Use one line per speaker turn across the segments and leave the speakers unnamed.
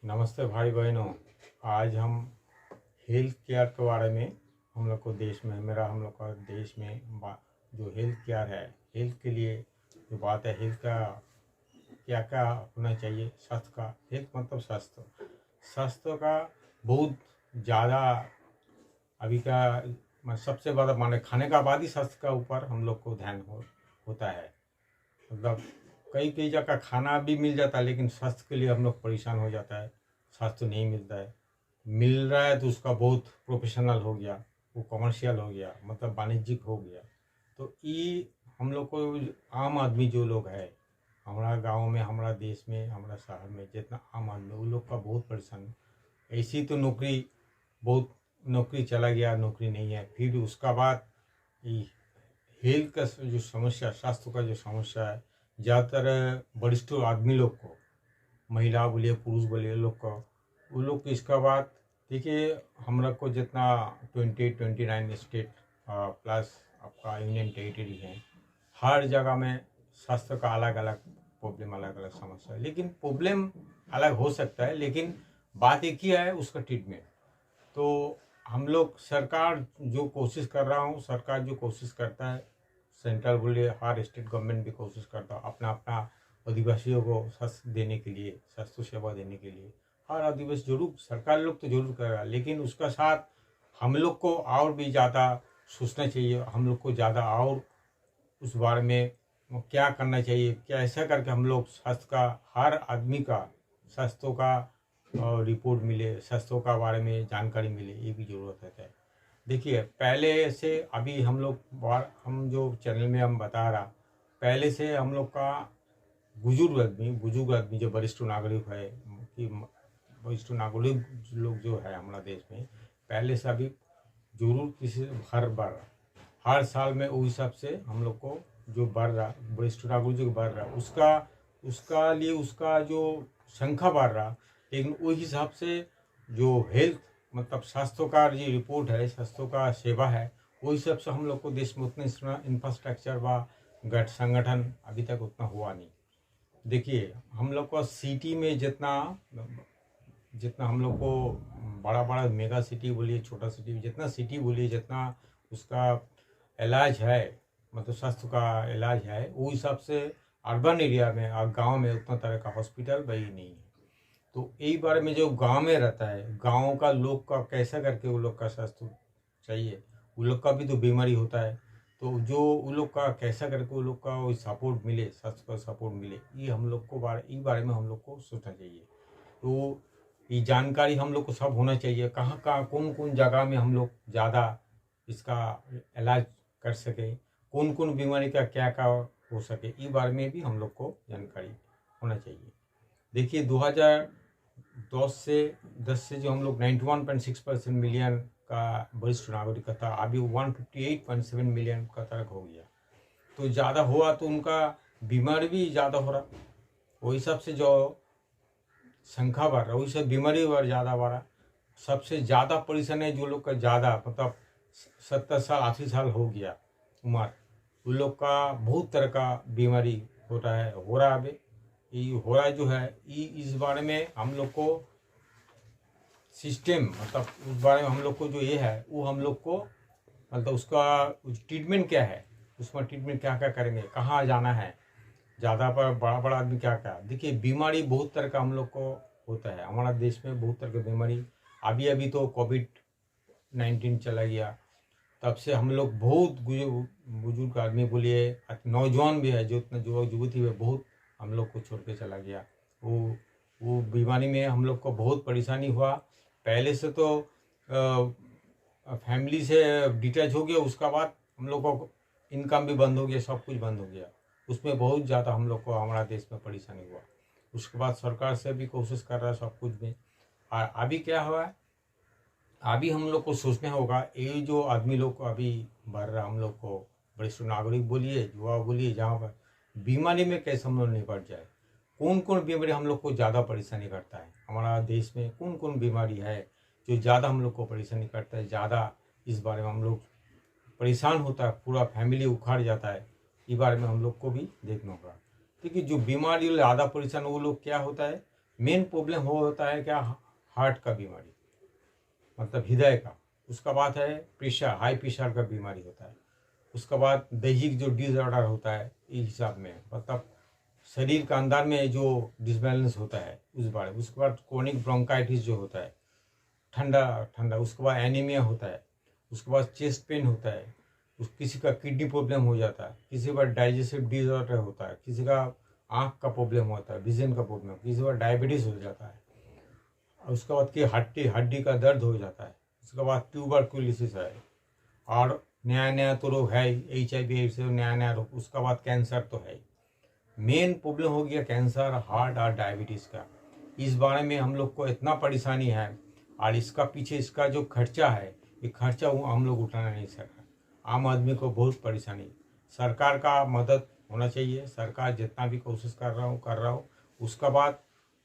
नमस्ते भाई बहनों। आज हम हेल्थ केयर के बारे में हम लोग को देश में हम लोग का देश में जो हेल्थ केयर है, हेल्थ के लिए जो बात है, हेल्थ का क्या क्या होना चाहिए। स्वास्थ्य का, हेल्थ मतलब स्वास्थ्य का बहुत ज़्यादा अभी का सबसे ज़्यादा माने खाने का बाद ही स्वास्थ्य का ऊपर हम लोग को ध्यान होता है। मतलब कई कई जगह खाना भी मिल जाता है, लेकिन स्वास्थ्य के लिए हम लोग परेशान हो जाता है। स्वास्थ्य नहीं मिलता है, मिल रहा है तो उसका बहुत प्रोफेशनल हो गया, वो कमर्शियल हो गया, मतलब वाणिज्यिक हो गया। तो ये हम लोग को आम आदमी जो लोग है, हमारा गांव में, हमारा देश में, हमारा शहर में जितना आम आदमी, वो लोग का बहुत परेशान। ऐसी तो नौकरी बहुत, नौकरी चला गया, नौकरी नहीं है, फिर उसका बाद ये हेल्थ का जो समस्या, स्वास्थ्य का जो समस्या है, ज़्यादातर वरिष्ठ आदमी लोग को, महिला बोलिए पुरुष बोलिए लोग को, वो लोग को इसका बाद देखिए, हम लोग को जितना 29 स्टेट प्लस आपका यूनियन टेरिटरी है, हर जगह में स्वास्थ्य का अलग अलग प्रॉब्लम, अलग अलग समस्या है। लेकिन प्रॉब्लम अलग हो सकता है, लेकिन बात एक ही है, उसका ट्रीटमेंट। तो हम लोग सरकार जो कोशिश कर रहा हूँ, सरकार जो कोशिश करता है, सेंट्रल बोलिए, हर स्टेट गवर्नमेंट भी कोशिश करता है अपना अपना आदिवासियों को स्वास्थ्य देने के लिए, स्वास्थ्य सेवा देने के लिए। हर आदिवासी जरूर, सरकार लोग तो जरूर करेगा, लेकिन उसका साथ हम लोग को और भी ज़्यादा सोचना चाहिए। हम लोग को ज़्यादा और उस बारे में क्या करना चाहिए, क्या ऐसा करके हम लोग स्वास्थ्य का, हर आदमी का स्वास्थ्य का रिपोर्ट मिले, स्वास्थ्य का बारे में जानकारी मिले, ये भी ज़रूरत है। देखिए, पहले से अभी हम लोग हम जो चैनल में हम बता रहा, पहले से हम लोग का बुजुर्ग आदमी जो वरिष्ठ नागरिक है, कि वरिष्ठ नागरिक लोग जो है हमारा देश में, पहले से अभी जरूर किसी हर साल में उस हिसाब से हम लोग को जो बढ़ रहा, वरिष्ठ नागरिक जो बढ़ रहा, उसका लिए उसका जो संख्या बढ़ रहा, लेकिन उस हिसाब से जो हेल्थ मतलब स्वास्थ्य का जो रिपोर्ट है, स्वास्थ्य का सेवा है, वो हिसाब से हम लोग को देश में उतना इंफ्रास्ट्रक्चर व संगठन अभी तक उतना हुआ नहीं। देखिए, हम लोग को सिटी में जितना जितना हम लोग को बड़ा बड़ा मेगा सिटी बोलिए, छोटा सिटी, जितना सिटी बोलिए, जितना उसका इलाज है, मतलब स्वास्थ्य का इलाज है, वो हिसाब से अर्बन एरिया में और गांव में उतना तरह का हॉस्पिटल वही नहीं है। तो यही बारे में जो गांव में रहता है, गांव का लोग का कैसा करके वो लोग का स्वास्थ्य चाहिए, वो लोग का भी तो बीमारी होता है, तो जो वो लोग का कैसा करके वो लोग का वो सपोर्ट मिले, स्वास्थ्य का सपोर्ट मिले, ये हम लोग को इस बारे में हम लोग को सोचना चाहिए। तो ये जानकारी हम लोग को सब होना चाहिए, कहाँ कहाँ कौन कौन जगह में हम लोग ज़्यादा इसका इलाज कर सके, कौन कौन बीमारी का क्या क्या हो सके, इस बारे में भी हम लोग को जानकारी होना चाहिए। देखिए, 2010 से जो हम लोग 91.6% मिलियन का वरिष्ठ नागरिक का था, अभी 158.7 मिलियन का तक हो गया। तो ज़्यादा हुआ तो उनका बीमारी भी ज़्यादा हो रहा, वो हिसाब से जो संख्या बढ़ रहा, वही सब बीमारी ज़्यादा बढ़ रहा। सबसे ज़्यादा परेशान है जो लोग का ज़्यादा मतलब 70 साल 80 साल हो गया उम्र, उन लोग का बहुत तरह का बीमारी हो रहा है अभी। ये हो रहा जो है, इस बारे में हम लोग को सिस्टम, मतलब उस बारे में हम लोग को जो ये है, वो हम लोग को मतलब उसका ट्रीटमेंट क्या है, उसमें ट्रीटमेंट क्या क्या करेंगे, कहाँ जाना है, ज़्यादा पर बड़ा बड़ा आदमी क्या क्या। देखिए, बीमारी बहुत तरह का हम लोग को होता है, हमारा देश में बहुत तरह की बीमारी। अभी अभी तो कोविड-19 चला गया, तब से हम लोग बहुत बुजुर्ग आदमी बोलिए, नौजवान भी है, जो इतना युवक युवती है, बहुत हम लोग को छोड़ के चला गया। वो बीमारी में हम लोग को बहुत परेशानी हुआ। पहले से तो फैमिली से डिटैच हो गया, उसका बाद हम लोग को इनकम भी बंद हो गया, सब कुछ बंद हो गया, उसमें बहुत ज़्यादा हम लोग को हमारा देश में परेशानी हुआ। उसके बाद सरकार से भी कोशिश कर रहा है सब कुछ में। और अभी क्या हुआ है, अभी हम लोग को सोचना होगा, ये जो आदमी लोग को अभी बढ़ रहा, हम लोग को वरिष्ठ नागरिक बोलिए, युवा बोलिए, जहाँ पर बीमारी में कैसे हम लोग निपट जाए, कौन कौन बीमारी हम लोग को ज़्यादा परेशानी करता है, हमारा देश में कौन कौन बीमारी है जो ज़्यादा हम लोग को परेशानी करता है, ज़्यादा इस बारे में हम लोग परेशान होता है, पूरा फैमिली उखाड़ जाता है, इस बारे में हम लोग को भी देखना होगा। क्योंकि जो बीमारी ज़्यादा परेशान वो लोग क्या होता है, मेन प्रॉब्लम वो होता है क्या, हार्ट का बीमारी, मतलब हृदय का। उसका बाद है प्रेशर, हाई प्रेशर का बीमारी होता है। उसके बाद दैहिक जो डिसऑर्डर होता है इस हिसाब में, मतलब शरीर का अंदर में जो डिसबैलेंस होता है उस बारे में। उसके बाद क्रोनिक ब्रोंकाइटिस जो होता है, ठंडा ठंडा। उसके बाद एनीमिया होता है। उसके बाद चेस्ट पेन होता है। किसी का किडनी प्रॉब्लम हो जाता है, किसी का डाइजेस्टिव डिसऑर्डर होता है, किसी का आँख का प्रॉब्लम होता है, विजन का प्रॉब्लम, किसी का डायबिटीज़ हो जाता है। और उसके बाद की हड्डी हड्डी का दर्द हो जाता है। उसके बाद ट्यूबरकुलोसिस है, और नया नया तो रोग है, HIV एड्स नया नया रोग। उसके बाद कैंसर तो है। मेन प्रॉब्लम हो गया कैंसर, हार्ट और डायबिटीज़ का। इस बारे में हम लोग को इतना परेशानी है, और इसका पीछे इसका जो खर्चा है, ये खर्चा वो हम लोग उठाना नहीं सका। आम आदमी को बहुत परेशानी। सरकार का मदद होना चाहिए, सरकार जितना भी कोशिश कर रहा हो। उसका बाद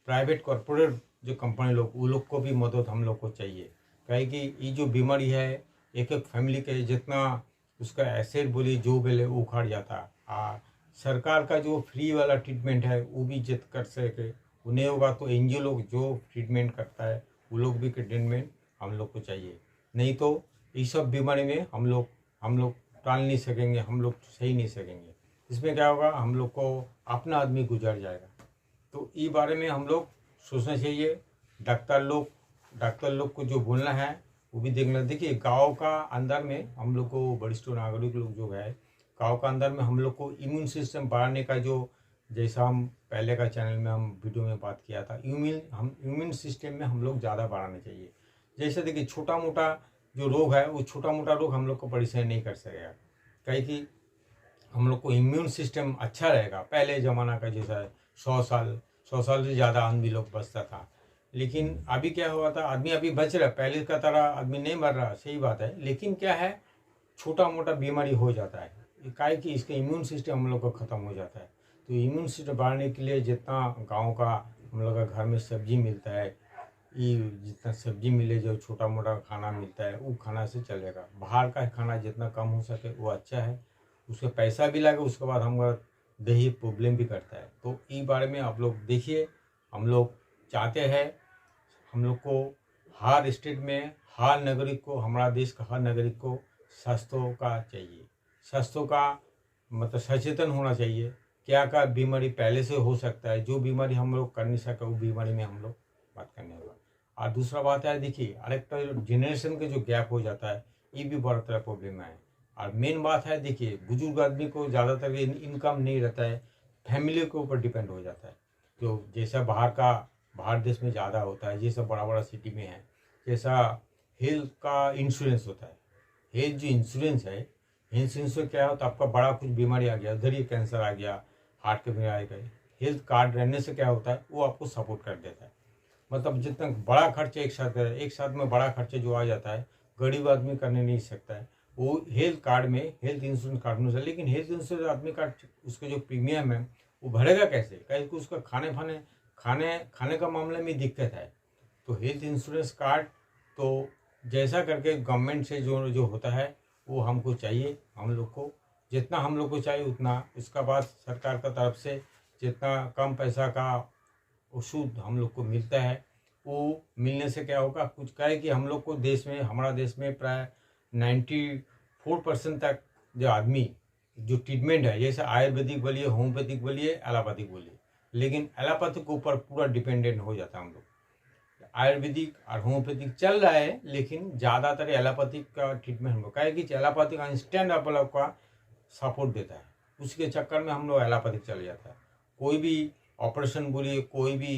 प्राइवेट कॉरपोरेट जो कंपनी लोग, वो लोग को भी मदद हम लोग को चाहिए। कहे कि ये जो बीमारी है, एक एक फैमिली के जितना उसका एसेट बोली जो बोले वो उखाड़ जाता है। सरकार का जो फ्री वाला ट्रीटमेंट है वो भी जित कर सके, उन्हें होगा तो NGO लोग जो ट्रीटमेंट करता है वो लोग भी ट्रीटमेंट हम लोग को चाहिए। नहीं तो ये सब बीमारी में हम लोग टाल नहीं सकेंगे, हम लोग सही नहीं सकेंगे। इसमें क्या होगा, हम लोग को अपना आदमी गुजर जाएगा। तो ये बारे में हम लोग सोचना चाहिए। डॉक्टर लोग को जो बोलना है वो भी देखना। देखिए गांव का अंदर में हम लोग को वरिष्ठ नागरिक लोग जो है, गांव का अंदर में हम लोग को इम्यून सिस्टम बढ़ाने का जो, जैसा हम पहले का चैनल में हम वीडियो में बात किया था, इम्यून सिस्टम में हम लोग ज़्यादा बढ़ाना चाहिए। जैसे देखिए छोटा मोटा जो रोग है, वो छोटा मोटा रोग हम लोग को परेशान नहीं कर सकेगा। कहे कि हम लोग को इम्यून सिस्टम अच्छा रहेगा। पहले ज़माना का जैसा है, 100 साल से ज़्यादा आदमी लोग बचता था। लेकिन अभी क्या हुआ था, आदमी अभी बच रहा है, पहले का तरह आदमी नहीं मर रहा, सही बात है। लेकिन क्या है, छोटा मोटा बीमारी हो जाता है, काहे कि इसका इम्यून सिस्टम हम लोग का ख़त्म हो जाता है। तो इम्यून सिस्टम बढ़ाने के लिए जितना गाँव का हम लोग का घर में सब्जी मिलता है, ये जितना सब्जी मिले, जो छोटा मोटा खाना मिलता है वो खाना से चलेगा। बाहर का खाना जितना कम हो सके वो अच्छा है। उसका पैसा भी लगे, उसके बाद हम दही प्रॉब्लम भी करता है। तो इस बारे में आप लोग देखिए। हम लोग चाहते हैं, हम लोग को हर स्टेट में, हर नागरिक को, हमारा देश का हर नागरिक को स्वास्थ्य का चाहिए। स्वास्थ्य का मतलब सचेतन होना चाहिए। क्या क्या बीमारी पहले से हो सकता है, जो बीमारी हम लोग कर नहीं सके वो बीमारी में हम लोग बात करने वाला। और दूसरा बात है, देखिए अरेक्टा जनरेशन के जो गैप हो जाता है, ये भी बड़ा तरह प्रॉब्लम है। और मेन बात है, देखिए बुजुर्ग आदमी को ज़्यादातर इनकम नहीं रहता है, फैमिली के ऊपर डिपेंड हो जाता है। जो जैसा बाहर देश में ज़्यादा होता है, जैसा बड़ा बड़ा सिटी में है, जैसा हेल्थ का इंश्योरेंस होता है। हेल्थ जो इंश्योरेंस है, हेल्थ इंश्योरेंस क्या होता है, आपका बड़ा कुछ बीमारी आ गया, उधर ही कैंसर आ गया, हार्ट के बीमारी आ गई, हेल्थ कार्ड रहने से क्या होता है, वो आपको सपोर्ट कर देता है। मतलब जितना बड़ा खर्च एक साथ में बड़ा खर्चा जो आ जाता है, गरीब आदमी करने नहीं सकता है, वो हेल्थ कार्ड में, हेल्थ इंश्योरेंस कार्ड में। लेकिन हेल्थ इंश्योरेंस आदमी का उसका जो प्रीमियम है वो भरेगा कैसे, कहीं को उसका खाने का मामले में दिक्कत है। तो हेल्थ इंश्योरेंस कार्ड तो जैसा करके गवर्नमेंट से जो होता है वो हमको चाहिए। हम लोग को जितना हम लोग को चाहिए उतना। उसका बाद सरकार का तरफ से जितना कम पैसा का शुद्ध हम लोग को मिलता है, वो मिलने से क्या होगा, कुछ कहे कि हम लोग को हमारा देश में प्राय 94% तक जो आदमी जो ट्रीटमेंट है, जैसे आयुर्वेदिक बोलिए, होम्योपैथिक बोलिए, एलोपैथिक बोलिए, लेकिन एलोपैथिक के ऊपर पूरा डिपेंडेंट हो जाता है हम लोग। आयुर्वेदिक और होम्योपैथिक चल रहा है, लेकिन ज़्यादातर एलोपैथिक का ट्रीटमेंट हम लोग कहे कि एलोपैथिक इंस्टेंट आप लोग का सपोर्ट देता है, उसके चक्कर में हम लोग एलोपैथिक चले जाता है। कोई भी ऑपरेशन बोलिए, कोई भी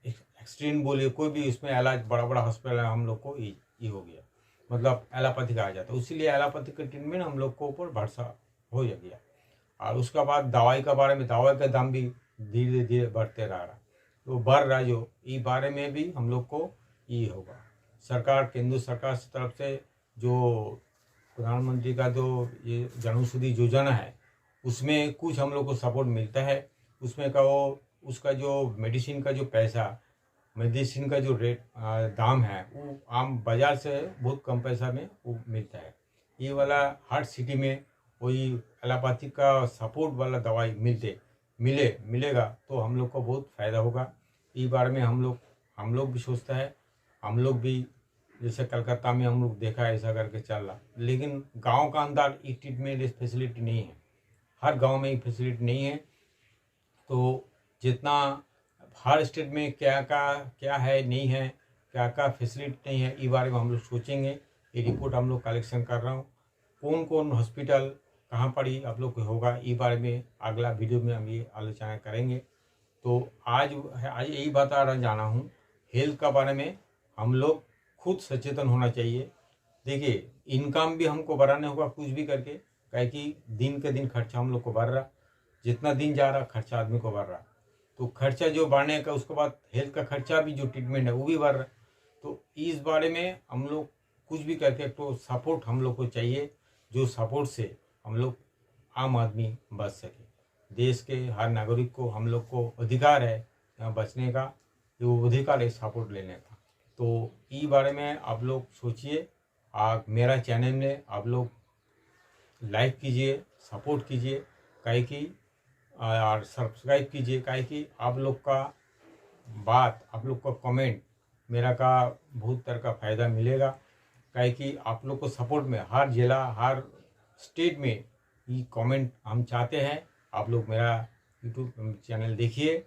एक्सीडेंट बोलिए, कोई भी उसमें इलाज, बड़ा बड़ा हॉस्पिटल है, हम लोग को ये हो गया, मतलब एलोपैथिक आ जाता है। इसीलिए एलोपैथिक का ट्रीटमेंट हम लोग को ऊपर भरोसा हो गया। और उसका बाद दवाई का बारे में, दवाई का दाम भी धीरे धीरे बढ़ते रह रहा, तो बढ़ रहा है। जो इस बारे में भी हम लोग को ये होगा, सरकार, केंद्र सरकार की तरफ से जो प्रधानमंत्री का जो ये जन औषधि योजना है, उसमें कुछ हम लोग को सपोर्ट मिलता है। उसमें का वो उसका जो मेडिसिन का जो पैसा, मेडिसिन का जो रेट दाम है, वो आम बाज़ार से बहुत कम पैसा में वो मिलता है। ये वाला हर सिटी में वही एलोपैथी का सपोर्ट वाला दवाई मिलेगा तो हम लोग को बहुत फ़ायदा होगा। इस बारे में हम लोग भी सोचता है। हम लोग भी जैसे कलकत्ता में हम लोग देखा है ऐसा करके चल रहा, लेकिन गांव का अंदर ई ट्रीटमेंट फैसिलिटी नहीं है, हर गांव में ये फैसिलिटी नहीं है। तो जितना हर स्टेट में क्या है नहीं है, क्या फैसिलिटी नहीं है, इस बारे में हम लोग सोचेंगे। ये रिपोर्ट हम लोग कलेक्शन कर रहा हूँ, कौन कौन हॉस्पिटल कहाँ पर ही आप लोग को होगा, इस बारे में अगला वीडियो में हम ये आलोचना करेंगे। तो आज यही बता जाना हूँ, हेल्थ का बारे में हम लोग खुद सचेतन होना चाहिए। देखिए, इनकम भी हमको बढ़ाने होगा कुछ भी करके, काहे कि दिन के दिन खर्चा हम लोग को बढ़ रहा, जितना दिन जा रहा खर्चा आदमी को बढ़ रहा। तो खर्चा जो बढ़ने का, उसके बाद हेल्थ का खर्चा भी, जो ट्रीटमेंट है वो भी बढ़ रहा। तो इस बारे में हम लोग कुछ भी करके तो सपोर्ट हम लोग को चाहिए, जो सपोर्ट से हम लोग आम आदमी बच सके। देश के हर नागरिक को हम लोग को अधिकार है यहाँ बचने का, जो अधिकार है सपोर्ट लेने का। तो इस बारे में आप लोग सोचिए। आप मेरा चैनल में आप लोग लाइक कीजिए, सपोर्ट कीजिए, काहे कि और सब्सक्राइब कीजिए, काहे कि आप लोग का बात, आप लोग का कमेंट मेरा का बहुत तरह का फ़ायदा मिलेगा। काहे कि आप लोग को सपोर्ट में हर जिला, हर स्टेट में ये कमेंट हम चाहते हैं। आप लोग मेरा यूट्यूब चैनल देखिए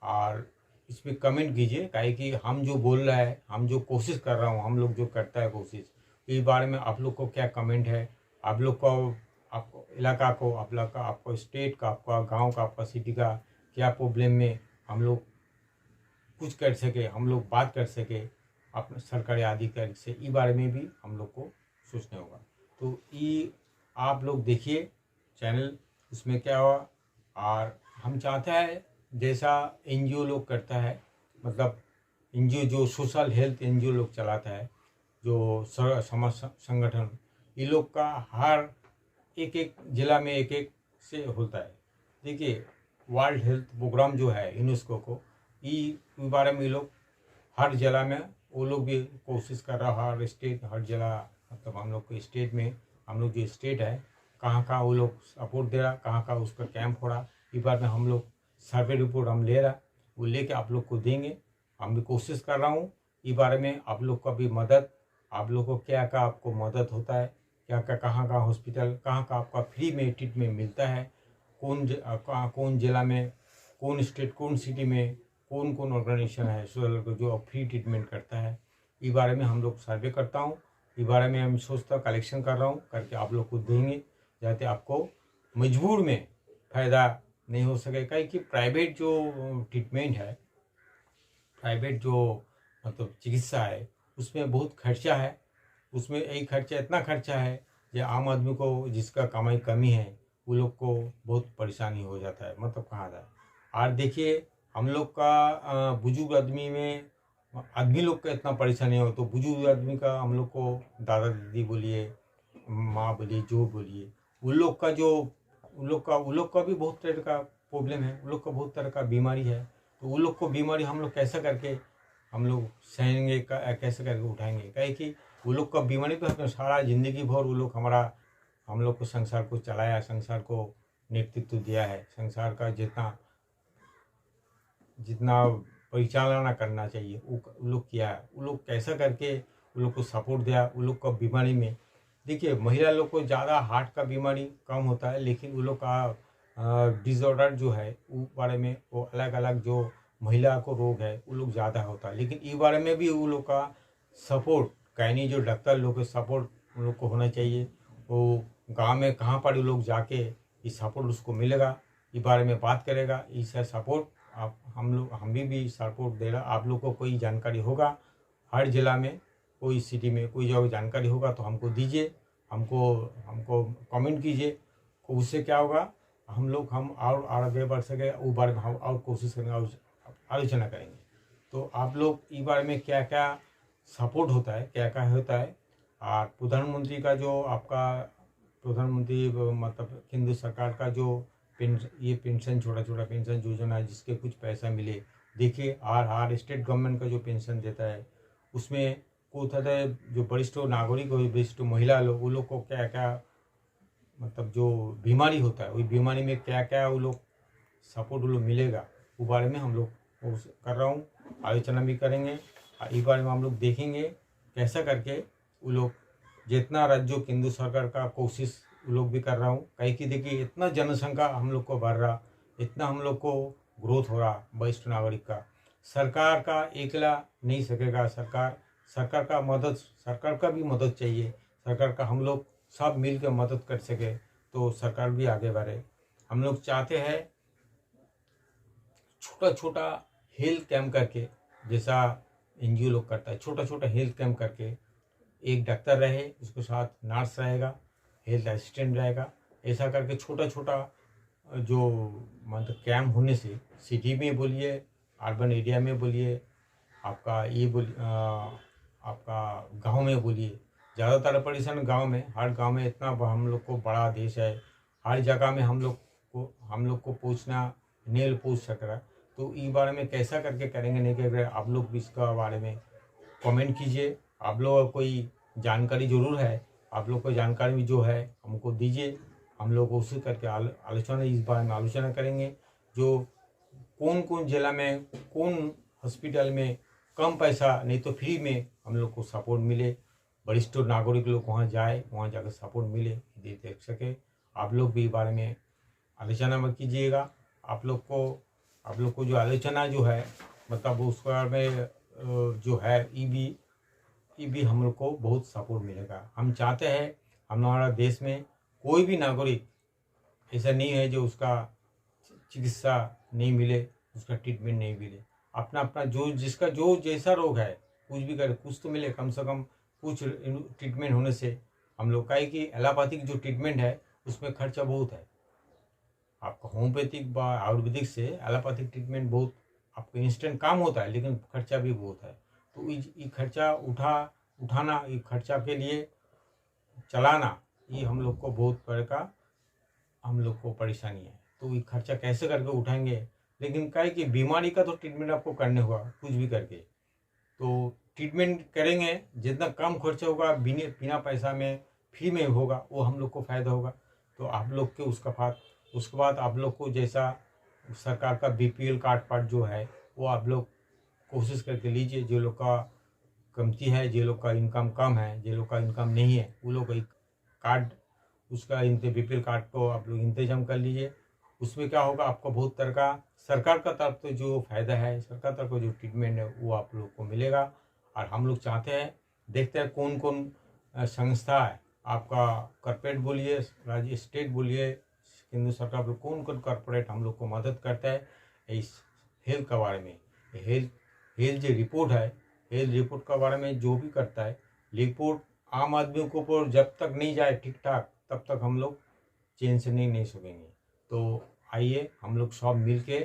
और इसमें कमेंट कीजिए, काहे कि हम जो बोल रहा है, हम जो कोशिश कर रहा हूँ, हम लोग जो करता है कोशिश, इस बारे में आप लोग को क्या कमेंट है, आप लोग को, आपको इलाका को, आप लोग का, आपको स्टेट का, आपका गांव का, आपका सिटी का क्या प्रॉब्लम में हम लोग कुछ कर सके, हम लोग बात कर सके अपने सरकारी अधिकारी से, इस बारे में भी हम लोग को सोचना होगा। तो ये आप लोग देखिए चैनल, उसमें क्या हुआ। और हम चाहते हैं जैसा एनजीओ लोग करता है, मतलब एनजीओ जो सोशल हेल्थ एनजीओ लोग चलाता है, जो समाज संगठन, ये लोग का हर एक एक जिला में एक एक से होता है। देखिए, वर्ल्ड हेल्थ प्रोग्राम जो है यूनेस्को को, ई बारे में ये लोग हर जिला में वो लोग भी कोशिश कर रहा, हर स्टेट, हर जिला, मतलब हम लोग के स्टेट में, हम लोग जो स्टेट है कहाँ कहाँ वो लोग सपोर्ट दे रहा, कहाँ कहाँ उसका कैंप हो रहा, इस बार में हम लोग सर्वे रिपोर्ट हम ले रहा, वो लेके आप लोग को देंगे। हम भी कोशिश कर रहा हूँ इस बारे में आप लोग का भी मदद, आप लोग को क्या क्या आपको मदद होता है, क्या क्या कहाँ कहाँ हॉस्पिटल, कहाँ कहाँ आपका फ्री में ट्रीटमेंट मिलता है, कौन जिला में, कौन स्टेट, कौन सिटी में कौन कौन ऑर्गेनाइजेशन है जो फ्री ट्रीटमेंट करता है, इस बारे में हम लोग सर्वे करता हूँ। इस बारे में हम सोचता कलेक्शन कर रहा हूँ, करके आप लोग को देंगे, जाते आपको मजबूर में फ़ायदा नहीं हो सके। कहीं कि प्राइवेट जो ट्रीटमेंट है, प्राइवेट जो मतलब चिकित्सा है, उसमें बहुत खर्चा है, उसमें एक खर्चा, इतना खर्चा है जो आम आदमी को, जिसका कमाई कमी है, वो लोग को बहुत परेशानी हो जाता है, मतलब कहाँ जाए। और देखिए, हम लोग का बुजुर्ग आदमी में, आदमी लोग का इतना परेशानी हो, तो बुजुर्ग आदमी का हम लोग को दादा दीदी बोलिए, माँ बोलिए, जो बोलिए, उन लोग का भी बहुत तरह का प्रॉब्लम है, उन लोग का बहुत तरह का बीमारी है। तो उन लोग को बीमारी हम लोग कैसा करके हम लोग सहेंगे, कैसे करके उठाएंगे, कहे कि वो लोग का बीमारी पे सारा ज़िंदगी भर वो लोग हम लोग को संसार को चलाया, संसार को नेतृत्व दिया है, संसार का जितना परिचालना करना चाहिए वो लोग किया है। वो लोग कैसा करके वो लोग को सपोर्ट दिया, वो लोग का बीमारी में। देखिए, महिला लोग को ज़्यादा हार्ट का बीमारी कम होता है, लेकिन वो लोग का डिसऑर्डर जो है वो बारे में, वो अलग अलग जो महिला को रोग है वो लोग ज़्यादा होता है, लेकिन इस बारे में भी वो लोग का सपोर्ट, कहनी जो डॉक्टर लोग के सपोर्ट उन लोग को होना चाहिए। वो गांव में कहाँ पर वो लोग जाके ये सपोर्ट उसको मिलेगा, इस बारे में बात करेगा, इसका सपोर्ट आप हम भी सपोर्ट दे रहा। आप लोग को कोई जानकारी होगा, हर जिला में, कोई सिटी में, कोई जगह जानकारी होगा तो हमको दीजिए, हमको कमेंट कीजिए। उससे क्या होगा, हम और आगे बढ़ सके, उस बारे में हम और कोशिश करेंगे, और आलोचना करेंगे। तो आप लोग इस बारे में क्या क्या सपोर्ट होता है, क्या क्या होता है, और प्रधानमंत्री का जो आपका प्रधानमंत्री मतलब केंद्र सरकार का जो ये पेंशन, छोटा छोटा पेंशन योजना है, जिसके कुछ पैसा मिले। देखिए, हर स्टेट गवर्नमेंट का जो पेंशन देता है, उसमें को होता है जो वरिष्ठ नागरिक और वरिष्ठ महिला लोग, वो लोग को क्या क्या मतलब जो बीमारी होता है, वही बीमारी में क्या क्या वो लोग सपोर्ट वो लोग मिलेगा, वो बारे में हम लोग कर रहा हूँ, आलोचना भी करेंगे। इस बारे में हम लोग देखेंगे कैसा करके वो लोग जितना राज्यों केंद्र सरकार का कोशिश वो लोग भी कर रहा हूँ। कहीं की देखिए इतना जनसंख्या हम लोग को बढ़ रहा, इतना हम लोग को ग्रोथ हो रहा वरिष्ठ नागरिक का, सरकार का एकला नहीं सकेगा। सरकार का भी मदद चाहिए। सरकार का हम लोग सब मिल के मदद कर सके तो सरकार भी आगे बढ़े। हम लोग चाहते हैं छोटा छोटा हेल्थ कैंप करके, जैसा एनजीओ लोग करता है, छोटा छोटा हेल्थ कैंप करके एक डॉक्टर रहे, उसके साथ नर्स रहेगा, हेल्थ असिस्टेंट रहेगा, ऐसा करके छोटा छोटा जो मतलब कैंप होने से सिटी में बोलिए, अर्बन एरिया में बोलिए, आपका ये आपका गांव में बोलिए, ज़्यादातर परेशान गांव में। हर गांव में इतना हम लोग को बड़ा देश है, हर जगह में हम लोग को पूछना नहीं पूछ सक रहा। तो इस बारे में कैसा करके करेंगे नहीं कर रहे, आप लोग भी इसका बारे में कमेंट कीजिए। आप लोगों को कोई जानकारी ज़रूर है, आप लोग को जानकारी जो है हमको दीजिए। हम लोग कोशिश करके आलोचना इस बारे में आलोचना करेंगे, जो कौन कौन जिला में कौन हॉस्पिटल में कम पैसा नहीं तो फ्री में हम लोग को सपोर्ट मिले, वरिष्ठ नागरिक लोग वहाँ जाए, वहाँ जाकर सपोर्ट मिले, देख सके। आप लोग भी इस बारे में आलोचना मत कीजिएगा। आप लोग को जो आलोचना जो है मतलब उसके बारे में जो है ये भी हम लोग को बहुत सपोर्ट मिलेगा। हम चाहते हैं हमारा देश में कोई भी नागरिक ऐसा नहीं है जो उसका चिकित्सा नहीं मिले, उसका ट्रीटमेंट नहीं मिले। अपना अपना जो जिसका जो जैसा रोग है कुछ भी करे, कुछ तो मिले कम से कम। कुछ ट्रीटमेंट होने से हम लोग का है कि एलोपैथिक जो ट्रीटमेंट है उसमें खर्चा बहुत है। आपका होम्योपैथिक व आयुर्वेदिक से एलोपैथिक ट्रीटमेंट बहुत आपको इंस्टेंट काम होता है, लेकिन खर्चा भी बहुत है। तो ये खर्चा उठाना, ये खर्चा के लिए चलाना, ये हम लोग को बहुत तरह का हम लोग को परेशानी है। तो ये खर्चा कैसे करके उठाएंगे, लेकिन क्या है कि बीमारी का तो ट्रीटमेंट आपको करने होगा कुछ भी करके। तो ट्रीटमेंट करेंगे जितना कम खर्चा होगा, बिना पैसा में फ्री में होगा, वो हम लोग को फ़ायदा होगा। तो आप लोग के उसके बाद आप लोग को जैसा सरकार का बीपीएल कार्ड जो है वो आप लोग कोशिश करके लीजिए। जो लोग का कमती है, जो लोग का इनकम कम है, जो लोग का इनकम नहीं है, वो लोग एक कार्ड उसका बीपीएल कार्ड को आप लोग इंतजाम कर लीजिए। उसमें क्या होगा, आपको बहुत तरह का सरकार का तरफ से जो फ़ायदा है, सरकार तरफ का जो ट्रीटमेंट है वो आप लोग को मिलेगा। और हम लोग चाहते हैं, देखते हैं कौन कौन संस्था है, आपका कॉर्पोरेट बोलिए, राज्य स्टेट बोलिए, केंद्र सरकार कौन कौन कॉर्पोरेट हम लोग को मदद करता है इस हेल्थ के बारे में। हेल्थ जो रिपोर्ट है, हेल्थ रिपोर्ट के बारे में जो भी करता है, रिपोर्ट आम आदमी को ऊपर जब तक नहीं जाए ठीक ठाक, तब तक हम लोग चैन से नहीं सकेंगे। तो आइए हम लोग सब मिल के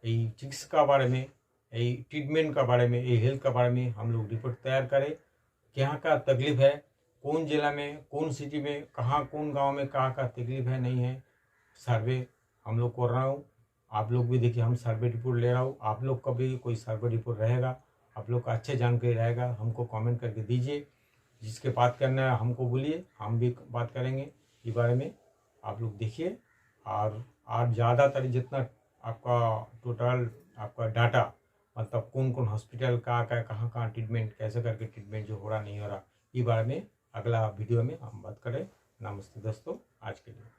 चिकित्सा के बारे में, ट्रीटमेंट के बारे में, हेल्थ के बारे में हम लोग रिपोर्ट तैयार करें। क्या का तकलीफ है, कौन जिला में, कौन सिटी में, कहाँ कौन गांव में कहाँ का तकलीफ है नहीं है, सर्वे हम लोग कर रहा हूँ। आप लोग भी देखिए, हम सर्वे रिपोर्ट ले रहा हूँ। आप लोग का भी कोई सर्वे रिपोर्ट रहेगा, आप लोग का अच्छे जानकारी रहेगा, हमको कमेंट करके दीजिए। जिसके बात करना है हमको बोलिए, हम भी बात करेंगे इस बारे में। आप लोग देखिए और ज़्यादातर जितना आपका टोटल आपका डाटा, मतलब कौन कौन हॉस्पिटल कहाँ कहाँ ट्रीटमेंट, कैसे करके ट्रीटमेंट जो हो रहा नहीं हो रहा, इस बारे में अगला वीडियो में हम बात करें। नमस्ते दोस्तों, आज के लिए।